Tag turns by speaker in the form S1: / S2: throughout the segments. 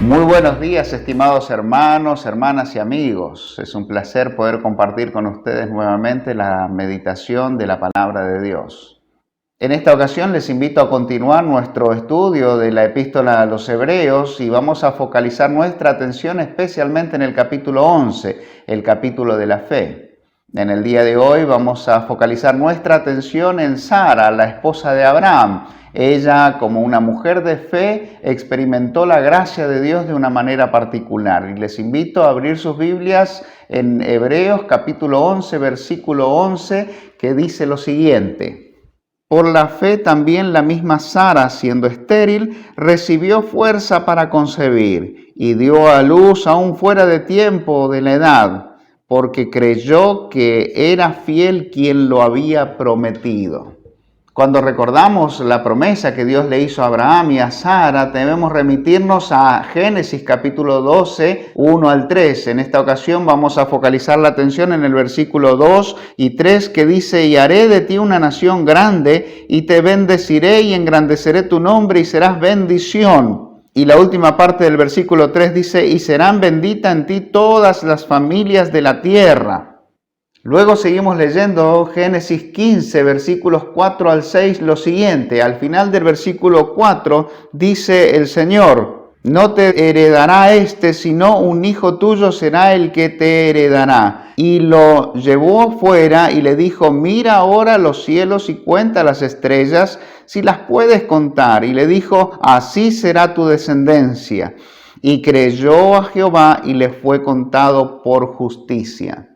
S1: Muy buenos días, estimados hermanos, hermanas y amigos. Es un placer poder compartir con ustedes nuevamente la meditación de la palabra de Dios. En esta ocasión les invito a continuar nuestro estudio de la epístola a los Hebreos y vamos a focalizar nuestra atención especialmente en el capítulo 11, el capítulo de la fe. En el día de hoy vamos a focalizar nuestra atención en Sara, la esposa de Abraham. Ella, como una mujer de fe, experimentó la gracia de Dios de una manera particular. Y les invito a abrir sus Biblias en Hebreos capítulo 11, versículo 11, que dice lo siguiente: Por la fe también la misma Sara, siendo estéril, recibió fuerza para concebir y dio a luz aún fuera de tiempo de la edad, porque creyó que era fiel quien lo había prometido. Cuando recordamos la promesa que Dios le hizo a Abraham y a Sara, debemos remitirnos a Génesis capítulo 12, 1 al 3. En esta ocasión vamos a focalizar la atención en el versículo 2 y 3 que dice: Y haré de ti una nación grande, y te bendeciré y engrandeceré tu nombre y serás bendición. Y la última parte del versículo 3 dice: Y serán benditas en ti todas las familias de la tierra. Luego seguimos leyendo Génesis 15, versículos 4 al 6, lo siguiente. Al final del versículo 4 dice el Señor: No te heredará sino un hijo tuyo será el que te heredará. Y lo llevó fuera y le dijo: Mira ahora los cielos y cuenta las estrellas, si las puedes contar. Y le dijo: Así será tu descendencia. Y creyó a Jehová y le fue contado por justicia.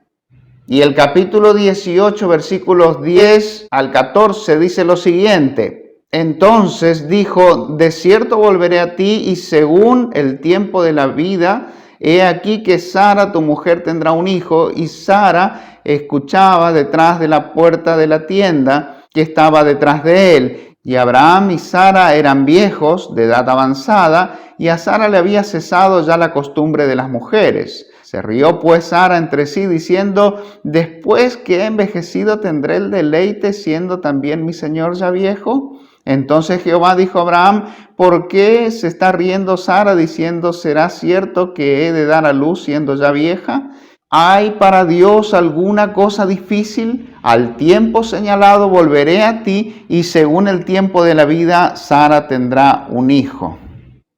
S1: Y el capítulo 18, versículos 10 al 14 dice lo siguiente: Entonces dijo: De cierto volveré a ti, y según el tiempo de la vida, he aquí que Sara tu mujer tendrá un hijo. Y Sara escuchaba detrás de la puerta de la tienda que estaba detrás de él. Y Abraham y Sara eran viejos, de edad avanzada, y a Sara le había cesado ya la costumbre de las mujeres. Se rió pues Sara entre sí, diciendo: Después que he envejecido tendré el deleite, siendo también mi señor ya viejo. Entonces Jehová dijo a Abraham: ¿Por qué se está riendo Sara, diciendo: ¿Será cierto que he de dar a luz siendo ya vieja? ¿Hay para Dios alguna cosa difícil? Al tiempo señalado volveré a ti, y según el tiempo de la vida, Sara tendrá un hijo.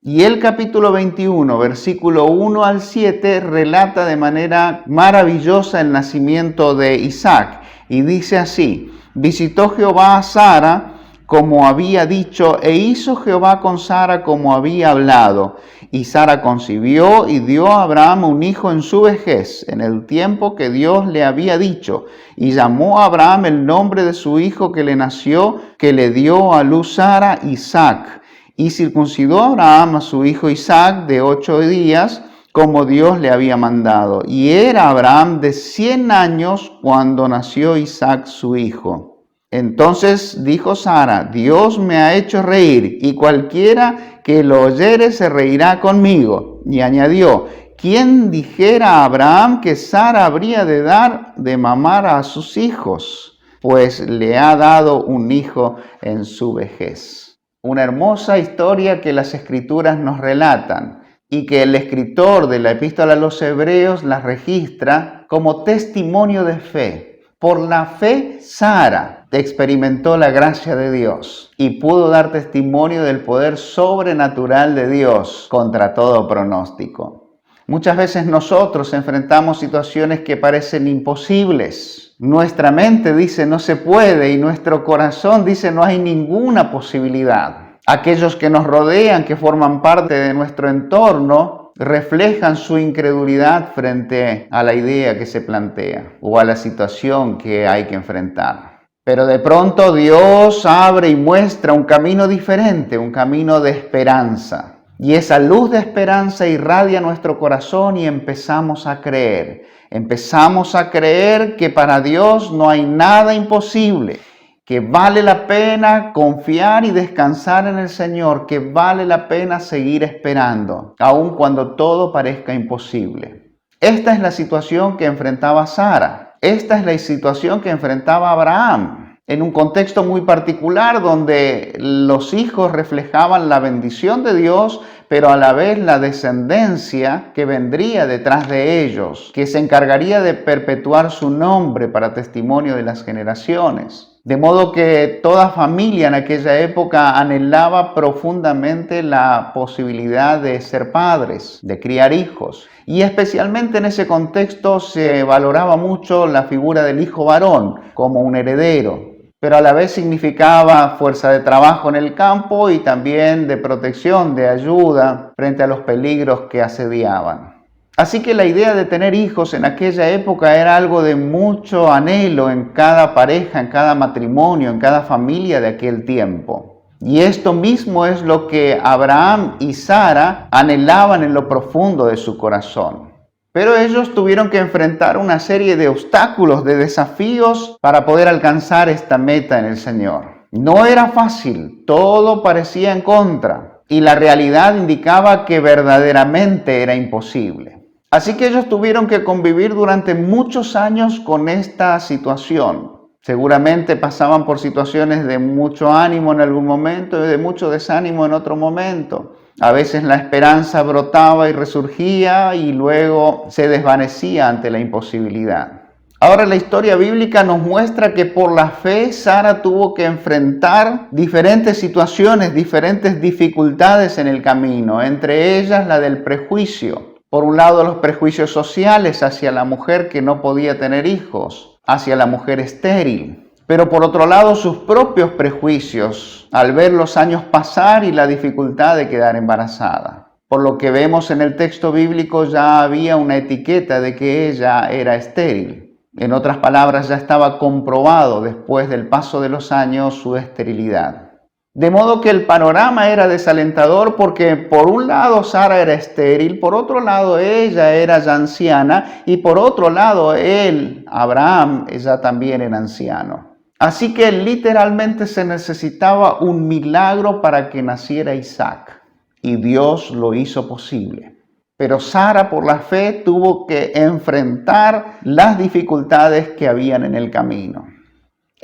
S1: Y el capítulo 21, versículo 1 al 7, relata de manera maravillosa el nacimiento de Isaac. Y dice así: Visitó Jehová a Sara como había dicho, e hizo Jehová con Sara como había hablado. Y Sara concibió y dio a Abraham un hijo en su vejez, en el tiempo que Dios le había dicho. Y llamó a Abraham el nombre de su hijo que le nació, que le dio a luz Sara, Isaac. Y circuncidó Abraham a su hijo Isaac de 8 días, como Dios le había mandado. Y era Abraham de 100 años cuando nació Isaac su hijo. Entonces dijo Sara: Dios me ha hecho reír, y cualquiera que lo oyere se reirá conmigo. Y añadió: ¿Quién dijera a Abraham que Sara habría de dar de mamar a sus hijos? Pues le ha dado un hijo en su vejez. Una hermosa historia que las Escrituras nos relatan y que el escritor de la epístola a los Hebreos la registra como testimonio de fe. Por la fe, Sara experimentó la gracia de Dios y pudo dar testimonio del poder sobrenatural de Dios contra todo pronóstico. Muchas veces nosotros enfrentamos situaciones que parecen imposibles. Nuestra mente dice no se puede y nuestro corazón dice no hay ninguna posibilidad. Aquellos que nos rodean, que forman parte de nuestro entorno, reflejan su incredulidad frente a la idea que se plantea o a la situación que hay que enfrentar. Pero de pronto Dios abre y muestra un camino diferente, un camino de esperanza. Y esa luz de esperanza irradia nuestro corazón y empezamos a creer. Empezamos a creer que para Dios no hay nada imposible, que vale la pena confiar y descansar en el Señor, que vale la pena seguir esperando, aun cuando todo parezca imposible. Esta es la situación que enfrentaba Sara. Esta es la situación que enfrentaba Abraham, en un contexto muy particular donde los hijos reflejaban la bendición de Dios, pero a la vez la descendencia que vendría detrás de ellos, que se encargaría de perpetuar su nombre para testimonio de las generaciones. De modo que toda familia en aquella época anhelaba profundamente la posibilidad de ser padres, de criar hijos. Y especialmente en ese contexto se valoraba mucho la figura del hijo varón como un heredero, pero a la vez significaba fuerza de trabajo en el campo y también de protección, de ayuda frente a los peligros que asediaban. Así que la idea de tener hijos en aquella época era algo de mucho anhelo en cada pareja, en cada matrimonio, en cada familia de aquel tiempo. Y esto mismo es lo que Abraham y Sara anhelaban en lo profundo de su corazón. Pero ellos tuvieron que enfrentar una serie de obstáculos, de desafíos para poder alcanzar esta meta en el Señor. No era fácil, todo parecía en contra y la realidad indicaba que verdaderamente era imposible. Así que ellos tuvieron que convivir durante muchos años con esta situación. Seguramente pasaban por situaciones de mucho ánimo en algún momento y de mucho desánimo en otro momento. A veces la esperanza brotaba y resurgía y luego se desvanecía ante la imposibilidad. Ahora la historia bíblica nos muestra que por la fe Sara tuvo que enfrentar diferentes situaciones, diferentes dificultades en el camino, entre ellas la del prejuicio. Por un lado, los prejuicios sociales hacia la mujer que no podía tener hijos, hacia la mujer estéril. Pero por otro lado, sus propios prejuicios al ver los años pasar y la dificultad de quedar embarazada. Por lo que vemos en el texto bíblico, ya había una etiqueta de que ella era estéril. En otras palabras, ya estaba comprobado después del paso de los años su esterilidad. De modo que el panorama era desalentador porque por un lado Sara era estéril, por otro lado ella era ya anciana y por otro lado él, Abraham, ella también era anciano. Así que literalmente se necesitaba un milagro para que naciera Isaac y Dios lo hizo posible. Pero Sara por la fe tuvo que enfrentar las dificultades que habían en el camino.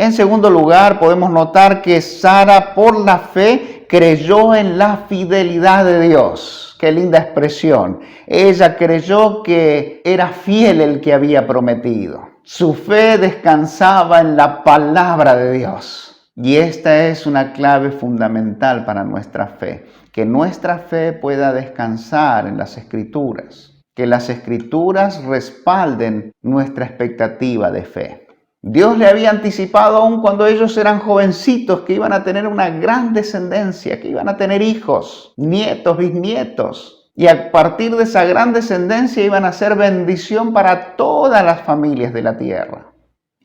S1: En segundo lugar, podemos notar que Sara, por la fe, creyó en la fidelidad de Dios. Qué linda expresión. Ella creyó que era fiel el que había prometido. Su fe descansaba en la palabra de Dios. Y esta es una clave fundamental para nuestra fe. Que nuestra fe pueda descansar en las Escrituras. Que las Escrituras respalden nuestra expectativa de fe. Dios le había anticipado aún cuando ellos eran jovencitos que iban a tener una gran descendencia, que iban a tener hijos, nietos, bisnietos. Y a partir de esa gran descendencia iban a ser bendición para todas las familias de la tierra.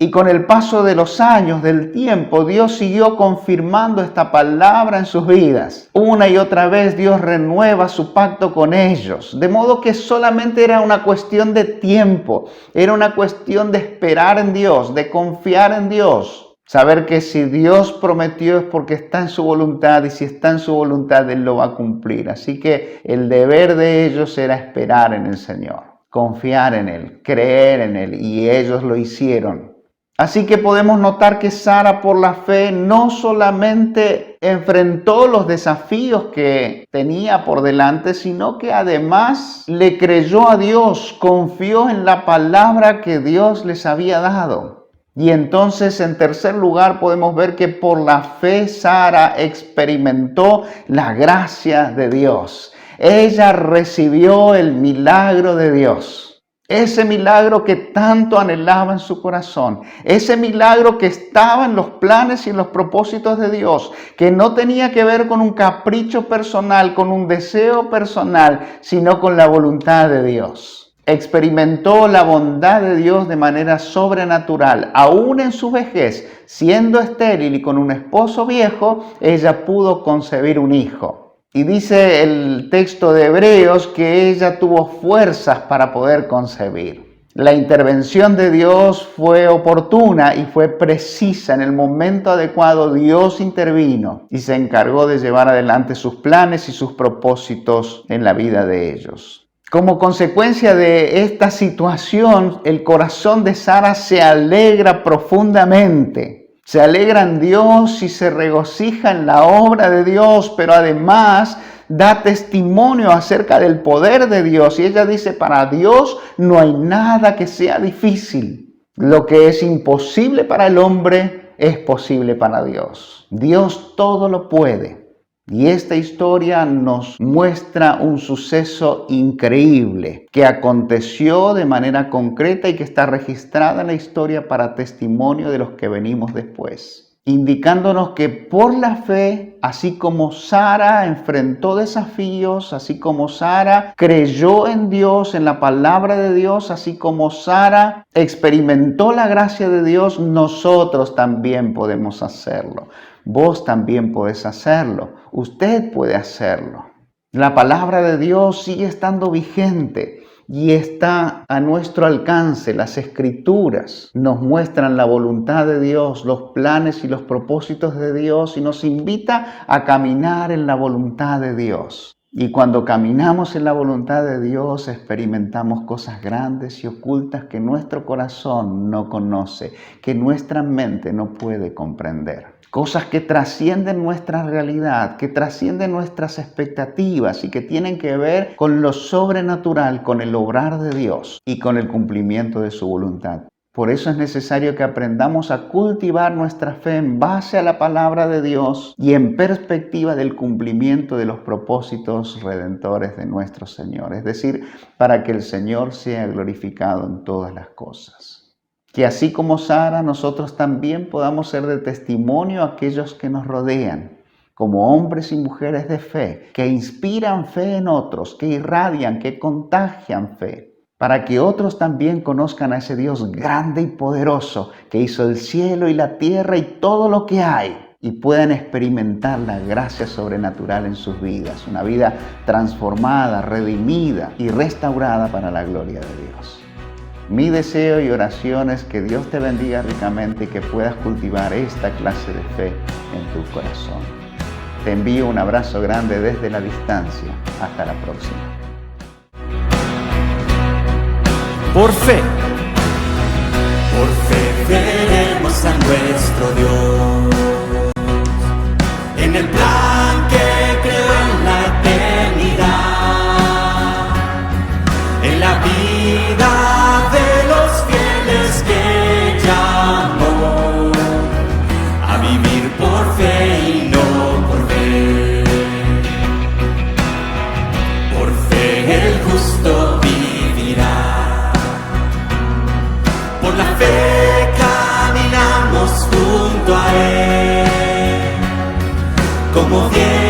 S1: Y con el paso de los años, del tiempo, Dios siguió confirmando esta palabra en sus vidas. Una y otra vez Dios renueva su pacto con ellos. De modo que solamente era una cuestión de tiempo. Era una cuestión de esperar en Dios, de confiar en Dios. Saber que si Dios prometió es porque está en su voluntad y si está en su voluntad Él lo va a cumplir. Así que el deber de ellos era esperar en el Señor, confiar en Él, creer en Él y ellos lo hicieron. Así que podemos notar que Sara por la fe no solamente enfrentó los desafíos que tenía por delante, sino que además le creyó a Dios, confió en la palabra que Dios les había dado. Y entonces en tercer lugar podemos ver que por la fe Sara experimentó la gracia de Dios. Ella recibió el milagro de Dios. Ese milagro que tanto anhelaba en su corazón, ese milagro que estaba en los planes y en los propósitos de Dios, que no tenía que ver con un capricho personal, con un deseo personal, sino con la voluntad de Dios. Experimentó la bondad de Dios de manera sobrenatural. Aún en su vejez, siendo estéril y con un esposo viejo, ella pudo concebir un hijo. Y dice el texto de Hebreos que ella tuvo fuerzas para poder concebir. La intervención de Dios fue oportuna y fue precisa. En el momento adecuado Dios intervino y se encargó de llevar adelante sus planes y sus propósitos en la vida de ellos. Como consecuencia de esta situación, el corazón de Sara se alegra profundamente. Se alegra en Dios y se regocija en la obra de Dios, pero además da testimonio acerca del poder de Dios. Y ella dice, para Dios no hay nada que sea difícil. Lo que es imposible para el hombre es posible para Dios. Dios todo lo puede. Y esta historia nos muestra un suceso increíble que aconteció de manera concreta y que está registrada en la historia para testimonio de los que venimos después, indicándonos que por la fe, así como Sara enfrentó desafíos, así como Sara creyó en Dios, en la palabra de Dios, así como Sara experimentó la gracia de Dios, nosotros también podemos hacerlo. Vos también podés hacerlo. Usted puede hacerlo. La palabra de Dios sigue estando vigente y está a nuestro alcance. Las Escrituras nos muestran la voluntad de Dios, los planes y los propósitos de Dios y nos invita a caminar en la voluntad de Dios. Y cuando caminamos en la voluntad de Dios, experimentamos cosas grandes y ocultas que nuestro corazón no conoce, que nuestra mente no puede comprender. Cosas que trascienden nuestra realidad, que trascienden nuestras expectativas y que tienen que ver con lo sobrenatural, con el obrar de Dios y con el cumplimiento de su voluntad. Por eso es necesario que aprendamos a cultivar nuestra fe en base a la palabra de Dios y en perspectiva del cumplimiento de los propósitos redentores de nuestro Señor. Es decir, para que el Señor sea glorificado en todas las cosas. Que así como Sara, nosotros también podamos ser de testimonio a aquellos que nos rodean, como hombres y mujeres de fe, que inspiran fe en otros, que irradian, que contagian fe, para que otros también conozcan a ese Dios grande y poderoso, que hizo el cielo y la tierra y todo lo que hay, y puedan experimentar la gracia sobrenatural en sus vidas, una vida transformada, redimida y restaurada para la gloria de Dios. Mi deseo y oración es que Dios te bendiga ricamente y que puedas cultivar esta clase de fe en tu corazón. Te envío un abrazo grande desde la distancia. Hasta la próxima.
S2: Por fe veremos a nuestro Dios en el plan que creó en la eternidad, en la vida de los fieles que llamó a vivir por fe y no por ver. Por fe el justo vivirá. Por la fe caminamos junto a Él, como bien